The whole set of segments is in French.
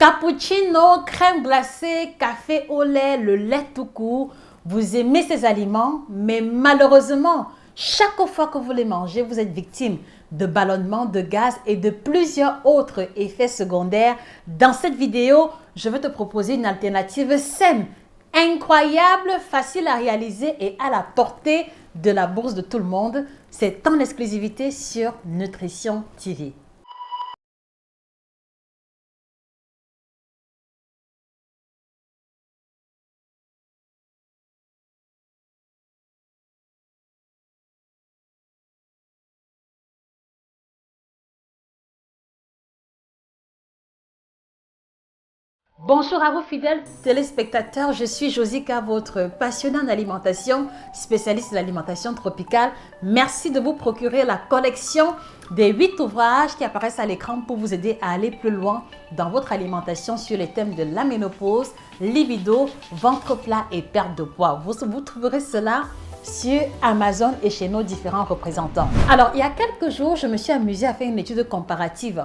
Cappuccino, crème glacée, café au lait, le lait tout court. Vous aimez ces aliments, mais malheureusement, chaque fois que vous les mangez, vous êtes victime de ballonnement de gaz et de plusieurs autres effets secondaires. Dans cette vidéo, je vais te proposer une alternative saine, incroyable, facile à réaliser et à la portée de la bourse de tout le monde. C'est en exclusivité sur Nutrition TV. Bonjour à vous fidèles téléspectateurs, je suis Josica, votre passionnée en alimentation, spécialiste de l'alimentation tropicale. Merci de vous procurer la collection des 8 ouvrages qui apparaissent à l'écran pour vous aider à aller plus loin dans votre alimentation sur les thèmes de la ménopause, libido, ventre plat et perte de poids. Vous trouverez cela sur Amazon et chez nos différents représentants. Alors, il y a quelques jours, je me suis amusée à faire une étude comparative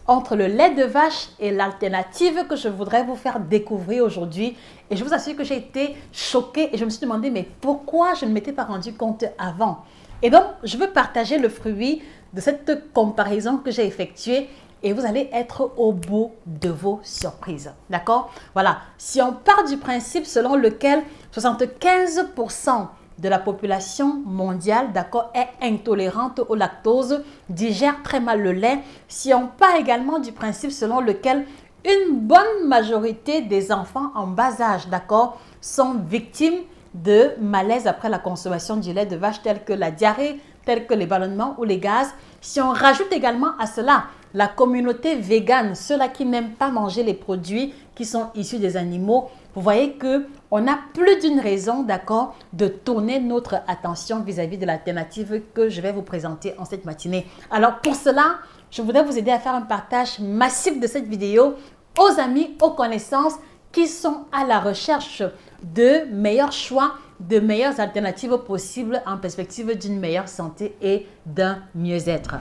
entre le lait de vache et l'alternative que je voudrais vous faire découvrir aujourd'hui. Et je vous assure que j'ai été choquée et je me suis demandé, mais pourquoi je ne m'étais pas rendu compte avant? Et donc, je veux partager le fruit de cette comparaison que j'ai effectuée et vous allez être au bout de vos surprises. D'accord? Voilà. Si on part du principe selon lequel 75% de la population mondiale, d'accord, est intolérante au lactose, digère très mal le lait. Si on part également du principe selon lequel une bonne majorité des enfants en bas âge, d'accord, sont victimes de malaise après la consommation du lait de vache, tel que la diarrhée, tel que les ballonnements ou les gaz. Si on rajoute également à cela la communauté végane, ceux-là qui n'aiment pas manger les produits qui sont issus des animaux, vous voyez qu'on a plus d'une raison, d'accord, de tourner notre attention vis-à-vis de l'alternative que je vais vous présenter en cette matinée. Alors pour cela, je voudrais vous aider à faire un partage massif de cette vidéo aux amis, aux connaissances qui sont à la recherche de meilleurs choix, de meilleures alternatives possibles en perspective d'une meilleure santé et d'un mieux-être.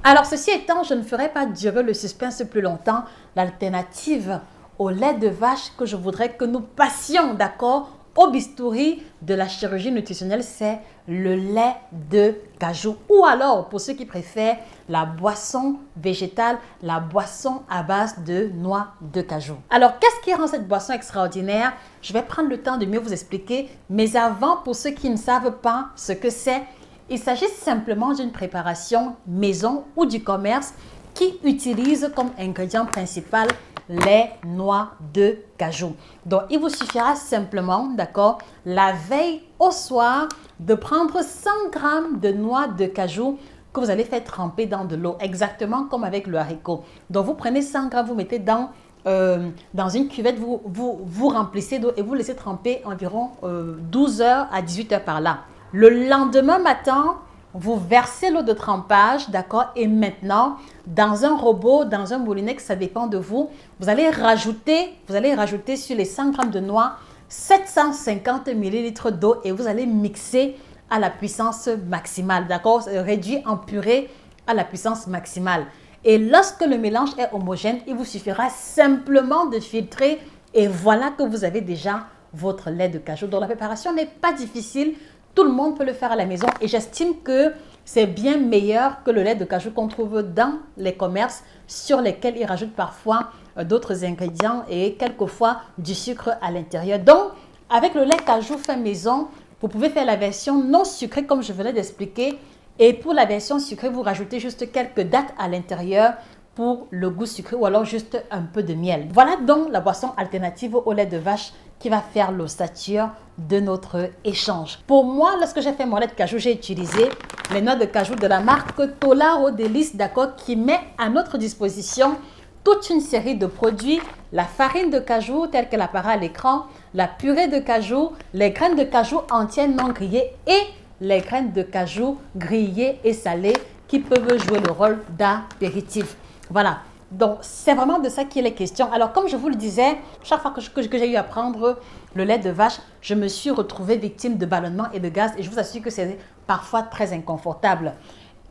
Alors ceci étant, je ne ferai pas durer le suspense plus longtemps. L'alternative au lait de vache que je voudrais que nous passions, d'accord, au bistouri de la chirurgie nutritionnelle, c'est le lait de cajou. Ou alors, pour ceux qui préfèrent, la boisson végétale, la boisson à base de noix de cajou. Alors, qu'est-ce qui rend cette boisson extraordinaire? Je vais prendre le temps de mieux vous expliquer. Mais avant, pour ceux qui ne savent pas ce que c'est, il s'agit simplement d'une préparation maison ou du commerce qui utilise comme ingrédient principal les noix de cajou. Donc, il vous suffira simplement, d'accord, la veille au soir, de prendre 100 g de noix de cajou que vous allez faire tremper dans de l'eau, exactement comme avec le haricot. Donc, vous prenez 100 g, vous mettez dans une cuvette, vous remplissez d'eau et vous laissez tremper environ 12 heures à 18 heures par là. Le lendemain matin, vous versez l'eau de trempage, d'accord, et maintenant, dans un robot, dans un moulinet, ça dépend de vous, vous allez rajouter sur les 100 g de noix 750 ml d'eau et vous allez mixer à la puissance maximale, d'accord, réduit en purée à la puissance maximale. Et lorsque le mélange est homogène, il vous suffira simplement de filtrer et voilà que vous avez déjà votre lait de cajou. Donc la préparation n'est pas difficile. Tout le monde peut le faire à la maison et j'estime que c'est bien meilleur que le lait de cajou qu'on trouve dans les commerces sur lesquels ils rajoutent parfois d'autres ingrédients et quelquefois du sucre à l'intérieur. Donc, avec le lait cajou fait maison, vous pouvez faire la version non sucrée comme je venais d'expliquer et pour la version sucrée, vous rajoutez juste quelques dattes à l'intérieur pour le goût sucré ou alors juste un peu de miel. Voilà donc la boisson alternative au lait de vache qui va faire l'ossature de notre échange. Pour moi, lorsque j'ai fait mon lait de cajou, j'ai utilisé les noix de cajou de la marque Tolaro Délice, d'accord, qui met à notre disposition toute une série de produits, la farine de cajou telle qu'elle apparaît à l'écran, la purée de cajou, les graines de cajou entières non grillées et les graines de cajou grillées et salées qui peuvent jouer le rôle d'apéritif. Voilà. Donc, c'est vraiment de ça qu'il est question. Alors, comme je vous le disais, chaque fois que j'ai eu à prendre le lait de vache, je me suis retrouvée victime de ballonnements et de gaz et je vous assure que c'est parfois très inconfortable.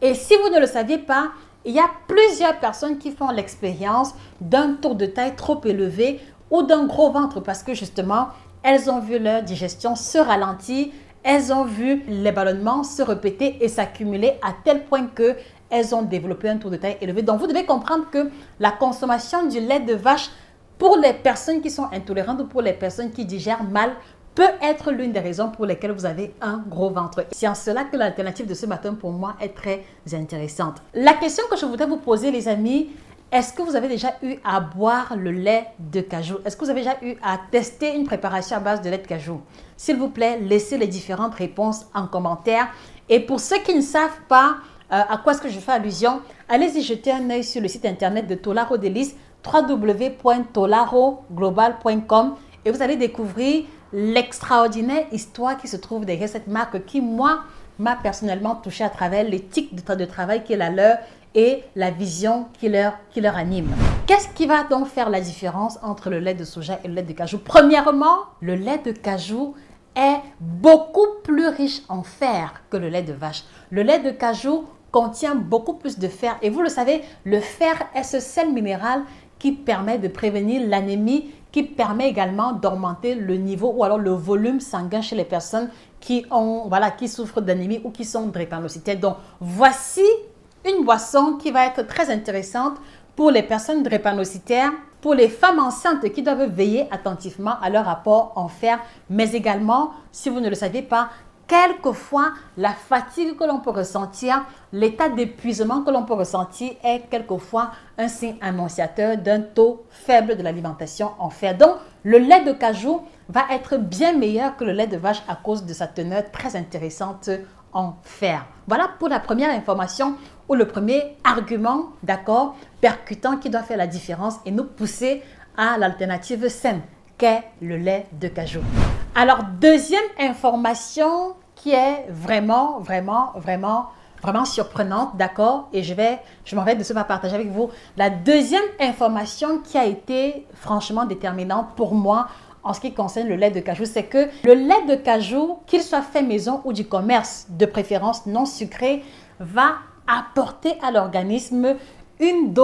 Et si vous ne le saviez pas, il y a plusieurs personnes qui font l'expérience d'un tour de taille trop élevé ou d'un gros ventre parce que justement, elles ont vu leur digestion se ralentir, elles ont vu les ballonnements se répéter et s'accumuler à tel point que elles ont développé un tour de taille élevé. Donc, vous devez comprendre que la consommation du lait de vache pour les personnes qui sont intolérantes ou pour les personnes qui digèrent mal peut être l'une des raisons pour lesquelles vous avez un gros ventre. C'est en cela que l'alternative de ce matin pour moi est très intéressante. La question que je voudrais vous poser les amis, est-ce que vous avez déjà eu à boire le lait de cajou? Est-ce que vous avez déjà eu à tester une préparation à base de lait de cajou? S'il vous plaît, laissez les différentes réponses en commentaire. Et pour ceux qui ne savent pas à quoi est-ce que je fais allusion, allez-y jeter un œil sur le site internet de Tolaro Délices, www.tolaroglobal.com, et vous allez découvrir l'extraordinaire histoire qui se trouve derrière cette marque qui, moi, m'a personnellement touché à travers l'éthique de travail qui est la leur et la vision qui leur anime. Qu'est-ce qui va donc faire la différence entre le lait de soja et le lait de cajou? Premièrement, le lait de cajou est beaucoup plus riche en fer que le lait de vache. Le lait de cajou contient beaucoup plus de fer et vous le savez, le fer est ce sel minéral qui permet de prévenir l'anémie, qui permet également d'augmenter le niveau ou alors le volume sanguin chez les personnes qui souffrent d'anémie ou qui sont drépanocytaires. Donc, voici une boisson qui va être très intéressante pour les personnes drépanocytaires, pour les femmes enceintes qui doivent veiller attentivement à leur apport en fer, mais également, si vous ne le saviez pas, quelquefois, la fatigue que l'on peut ressentir, l'état d'épuisement que l'on peut ressentir est quelquefois un signe annonciateur d'un taux faible de l'alimentation en fer. Donc, le lait de cajou va être bien meilleur que le lait de vache à cause de sa teneur très intéressante en fer. Voilà pour la première information ou le premier argument, d'accord, percutant qui doit faire la différence et nous pousser à l'alternative saine qu'est le lait de cajou. Alors, deuxième information qui est vraiment surprenante, d'accord? Et je m'en vais de ce pas partager avec vous. La deuxième information qui a été franchement déterminante pour moi en ce qui concerne le lait de cajou, c'est que le lait de cajou, qu'il soit fait maison ou du commerce, de préférence non sucré, va apporter à l'organisme une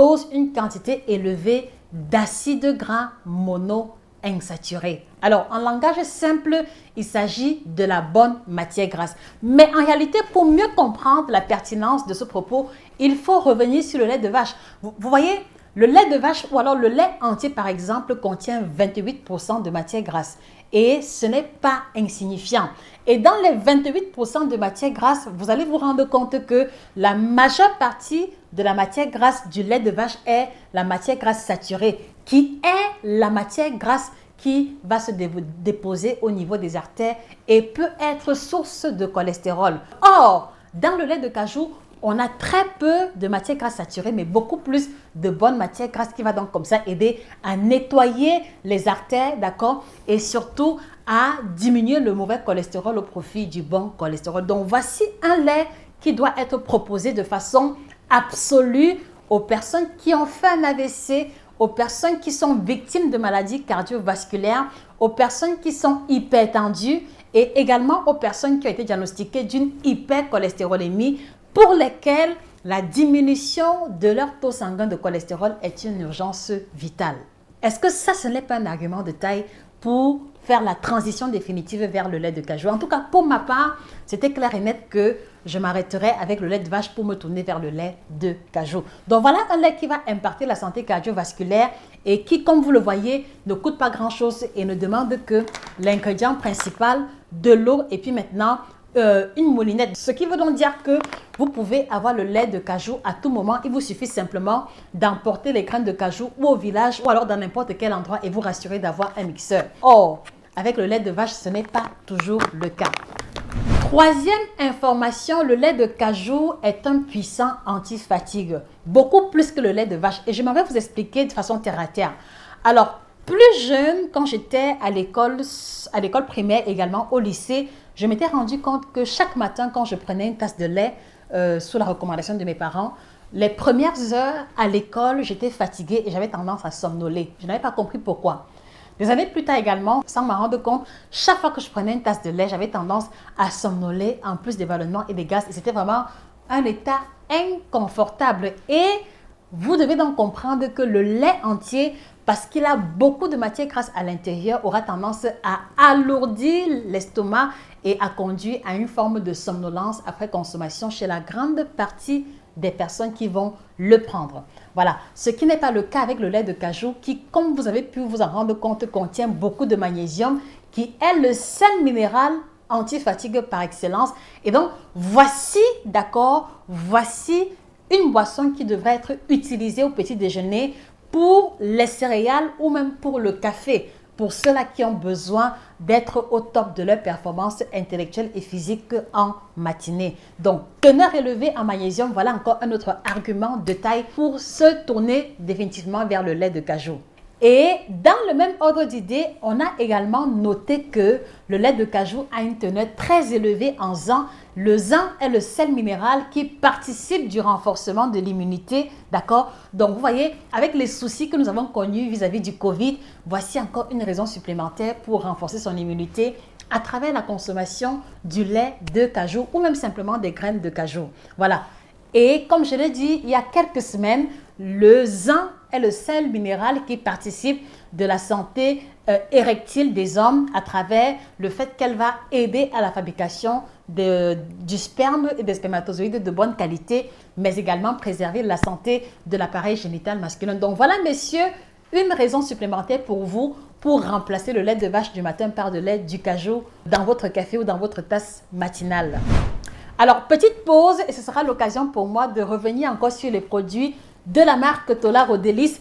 quantité élevée d'acides gras monoinsaturés. Alors, en langage simple, il s'agit de la bonne matière grasse. Mais en réalité, pour mieux comprendre la pertinence de ce propos, il faut revenir sur le lait de vache. Vous voyez, le lait de vache ou alors le lait entier, par exemple, contient 28% de matière grasse. Et ce n'est pas insignifiant. Et dans les 28% de matière grasse, vous allez vous rendre compte que la majeure partie de la matière grasse du lait de vache est la matière grasse saturée, qui est la matière grasse qui va se déposer au niveau des artères et peut être source de cholestérol. Or, dans le lait de cajou, on a très peu de matière grasse saturée, mais beaucoup plus de bonne matière grasse qui va donc comme ça aider à nettoyer les artères, d'accord, et surtout à diminuer le mauvais cholestérol au profit du bon cholestérol. Donc, voici un lait qui doit être proposé de façon absolue aux personnes qui ont fait un AVC, aux personnes qui sont victimes de maladies cardiovasculaires, aux personnes qui sont hypertendues et également aux personnes qui ont été diagnostiquées d'une hypercholestérolémie pour lesquelles la diminution de leur taux sanguin de cholestérol est une urgence vitale. Est-ce que ça, ce n'est pas un argument de taille pour faire la transition définitive vers le lait de cajou? En tout cas, pour ma part, c'était clair et net que je m'arrêterai avec le lait de vache pour me tourner vers le lait de cajou. Donc voilà un lait qui va impacter la santé cardiovasculaire et qui, comme vous le voyez, ne coûte pas grand-chose et ne demande que l'ingrédient principal, de l'eau et puis maintenant une moulinette. Ce qui veut donc dire que vous pouvez avoir le lait de cajou à tout moment. Il vous suffit simplement d'emporter les graines de cajou ou au village ou alors dans n'importe quel endroit et vous rassurer d'avoir un mixeur. Or, avec le lait de vache, ce n'est pas toujours le cas. Troisième information, le lait de cajou est un puissant anti-fatigue, beaucoup plus que le lait de vache. Et je m'en vais vous expliquer de façon terre à terre. Alors, plus jeune, quand j'étais à l'école primaire, également au lycée, je m'étais rendu compte que chaque matin, quand je prenais une tasse de lait, sous la recommandation de mes parents, les premières heures à l'école, j'étais fatiguée et j'avais tendance à somnoler. Je n'avais pas compris pourquoi. Des années plus tard également, sans m'en rendre compte, chaque fois que je prenais une tasse de lait, j'avais tendance à somnoler en plus des ballonnements et des gaz. Et c'était vraiment un état inconfortable. Et vous devez donc comprendre que le lait entier, parce qu'il a beaucoup de matière grasse à l'intérieur, aura tendance à alourdir l'estomac et à conduire à une forme de somnolence après consommation chez la grande partie des personnes qui vont le prendre. Voilà, ce qui n'est pas le cas avec le lait de cajou qui, comme vous avez pu vous en rendre compte, contient beaucoup de magnésium, qui est le sel minéral anti-fatigue par excellence. Et donc, voici, d'accord, voici une boisson qui devrait être utilisée au petit déjeuner pour les céréales ou même pour le café, pour ceux-là qui ont besoin d'être au top de leur performance intellectuelle et physique en matinée. Donc, teneur élevée en magnésium, voilà encore un autre argument de taille pour se tourner définitivement vers le lait de cajou. Et dans le même ordre d'idée, on a également noté que le lait de cajou a une teneur très élevée en zinc. Le zinc est le sel minéral qui participe du renforcement de l'immunité, d'accord? Donc, vous voyez, avec les soucis que nous avons connus vis-à-vis du Covid, voici encore une raison supplémentaire pour renforcer son immunité à travers la consommation du lait de cajou ou même simplement des graines de cajou. Voilà. Et comme je l'ai dit il y a quelques semaines, le zinc est le sel minéral qui participe de la santé érectile des hommes à travers le fait qu'elle va aider à la fabrication du sperme et des spermatozoïdes de bonne qualité, mais également préserver la santé de l'appareil génital masculin. Donc voilà, messieurs, une raison supplémentaire pour vous pour remplacer le lait de vache du matin par le lait du cajou dans votre café ou dans votre tasse matinale. Alors, petite pause et ce sera l'occasion pour moi de revenir encore sur les produits de la marque Tolaro Délices.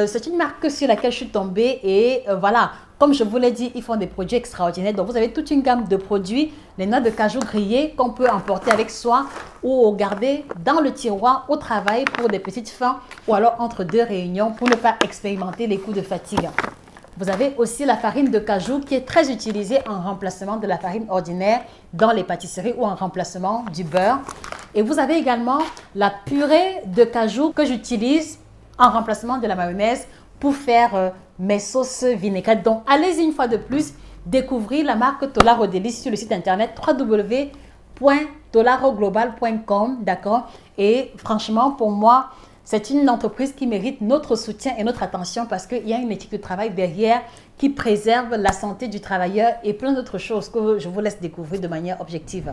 C'est une marque sur laquelle je suis tombée et voilà, comme je vous l'ai dit, ils font des produits extraordinaires. Donc, vous avez toute une gamme de produits, les noix de cajou grillées qu'on peut emporter avec soi ou garder dans le tiroir au travail pour des petites fins ou alors entre deux réunions pour ne pas expérimenter les coups de fatigue. Vous avez aussi la farine de cajou qui est très utilisée en remplacement de la farine ordinaire dans les pâtisseries ou en remplacement du beurre. Et vous avez également la purée de cajou que j'utilise en remplacement de la mayonnaise pour faire mes sauces vinaigrettes. Donc, allez-y une fois de plus, découvrir la marque Tolaro Délices sur le site internet www.tolaroglobal.com, d'accord? Et franchement, pour moi, c'est une entreprise qui mérite notre soutien et notre attention parce qu'il y a une éthique de travail derrière qui préserve la santé du travailleur et plein d'autres choses que je vous laisse découvrir de manière objective.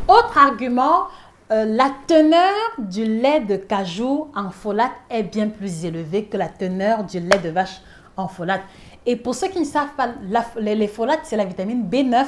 Autre argument, la teneur du lait de cajou en folate est bien plus élevée que la teneur du lait de vache en folate. Et pour ceux qui ne savent pas, les folates, c'est la vitamine B9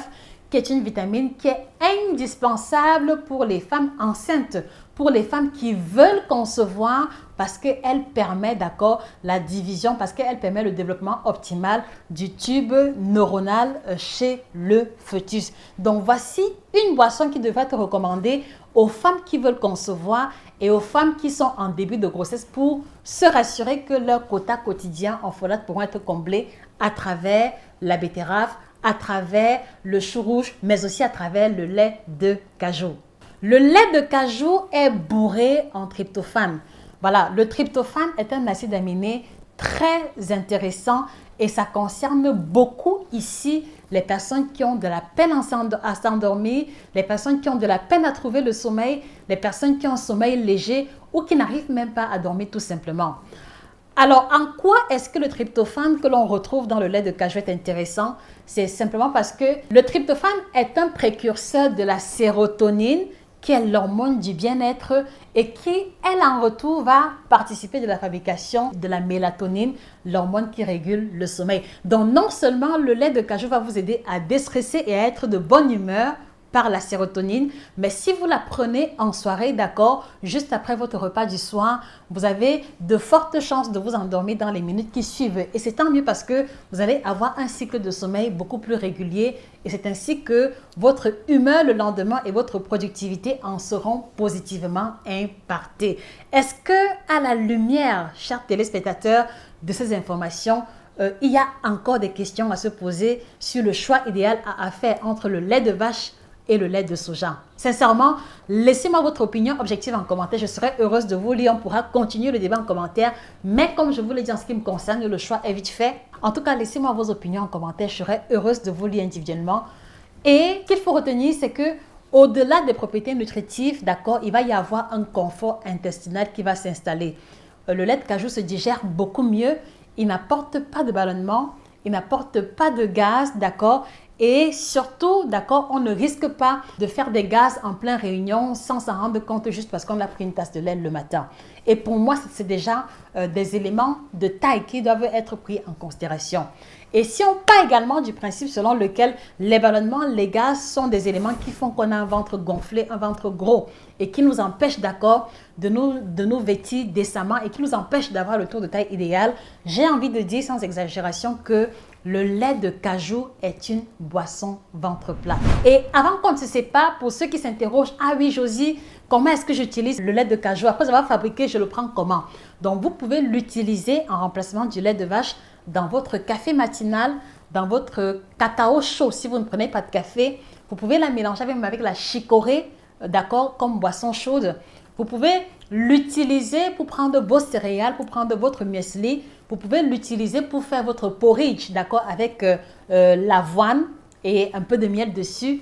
qui est une vitamine qui est indispensable pour les femmes enceintes, pour les femmes qui veulent concevoir parce qu'elle permet, d'accord, la division, parce qu'elle permet le développement optimal du tube neuronal chez le fœtus. Donc, voici une boisson qui devrait être recommandée aux femmes qui veulent concevoir et aux femmes qui sont en début de grossesse pour se rassurer que leurs quotas quotidiens en folate pourront être comblés à travers la betterave, à travers le chou rouge, mais aussi à travers le lait de cajou. Le lait de cajou est bourré en tryptophane. Voilà, le tryptophane est un acide aminé très intéressant et ça concerne beaucoup ici les personnes qui ont de la peine à s'endormir, les personnes qui ont de la peine à trouver le sommeil, les personnes qui ont un sommeil léger ou qui n'arrivent même pas à dormir tout simplement. Alors, en quoi est-ce que le tryptophane que l'on retrouve dans le lait de cajou est intéressant? C'est simplement parce que le tryptophane est un précurseur de la sérotonine, qui est l'hormone du bien-être et qui, elle, en retour, va participer de la fabrication de la mélatonine, l'hormone qui régule le sommeil. Donc, non seulement le lait de cajou va vous aider à déstresser et à être de bonne humeur par la sérotonine, mais si vous la prenez en soirée, d'accord, juste après votre repas du soir, vous avez de fortes chances de vous endormir dans les minutes qui suivent. Et c'est tant mieux parce que vous allez avoir un cycle de sommeil beaucoup plus régulier et c'est ainsi que votre humeur le lendemain et votre productivité en seront positivement impactées. Est-ce que, à la lumière, chers téléspectateurs, de ces informations, il y a encore des questions à se poser sur le choix idéal à faire entre le lait de vache et le lait de soja? Sincèrement, laissez-moi votre opinion objective en commentaire. Je serai heureuse de vous lire. On pourra continuer le débat en commentaire. Mais comme je vous l'ai dit en ce qui me concerne, le choix est vite fait. En tout cas, laissez-moi vos opinions en commentaire. Je serai heureuse de vous lire individuellement. Et ce qu'il faut retenir, c'est que Au-delà des propriétés nutritives, d'accord, il va y avoir un confort intestinal qui va s'installer. Le lait de cajou se digère beaucoup mieux, il n'apporte pas de ballonnement, il n'apporte pas de gaz, d'accord, et surtout, d'accord, on ne risque pas de faire des gaz en pleine réunion sans s'en rendre compte juste parce qu'on a pris une tasse de lait le matin. Et pour moi, c'est déjà des éléments de taille qui doivent être pris en considération. Et si on part également du principe selon lequel les ballonnements, les gaz sont des éléments qui font qu'on a un ventre gonflé, un ventre gros et qui nous empêchent, d'accord, de nous vêtir décemment et qui nous empêchent d'avoir le tour de taille idéal, j'ai envie de dire sans exagération que le lait de cajou est une boisson ventre plat. Et avant qu'on ne se sépare, pour ceux qui s'interrogent, ah oui Josie, comment est-ce que j'utilise le lait de cajou? Après avoir fabriqué, je le prends comment? Donc vous pouvez l'utiliser en remplacement du lait de vache dans votre café matinal, dans votre cacao chaud. Si vous ne prenez pas de café, vous pouvez la mélanger même avec la chicorée, d'accord, comme boisson chaude. Vous pouvez l'utiliser pour prendre vos céréales, pour prendre votre muesli. Vous pouvez l'utiliser pour faire votre porridge, d'accord, avec l'avoine et un peu de miel dessus.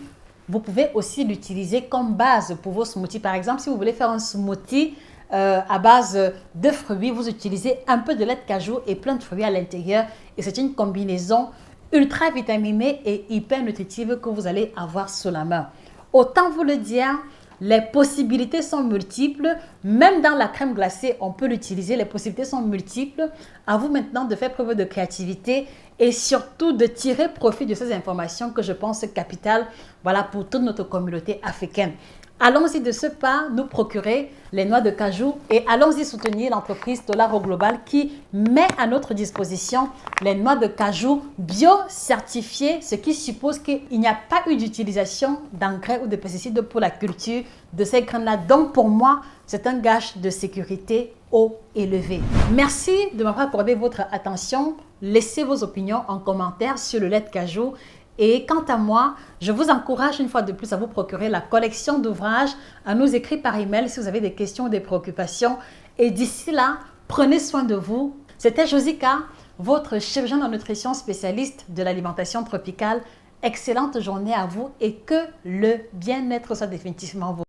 Vous pouvez aussi l'utiliser comme base pour vos smoothies. Par exemple, si vous voulez faire un smoothie à base de fruits, vous utilisez un peu de lait de cajou et plein de fruits à l'intérieur. Et c'est une combinaison ultra vitaminée et hyper nutritive que vous allez avoir sous la main. Autant vous le dire, les possibilités sont multiples. Même dans la crème glacée, on peut l'utiliser. Les possibilités sont multiples. À vous maintenant de faire preuve de créativité et surtout de tirer profit de ces informations que je pense capitales, voilà, pour toute notre communauté africaine. Allons-y de ce pas nous procurer les noix de cajou et allons-y soutenir l'entreprise Tolaro Global qui met à notre disposition les noix de cajou bio-certifiées, ce qui suppose qu'il n'y a pas eu d'utilisation d'engrais ou de pesticides pour la culture de ces graines-là. Donc pour moi, c'est un gage de sécurité haut élevé. Merci de m'avoir accordé votre attention. Laissez vos opinions en commentaire sur le lait de cajou. Et quant à moi, je vous encourage une fois de plus à vous procurer la collection d'ouvrages, à nous écrire par email si vous avez des questions ou des préoccupations. Et d'ici là, prenez soin de vous. C'était Josika, votre chirurgienne en nutrition spécialiste de l'alimentation tropicale. Excellente journée à vous et que le bien-être soit définitivement vous.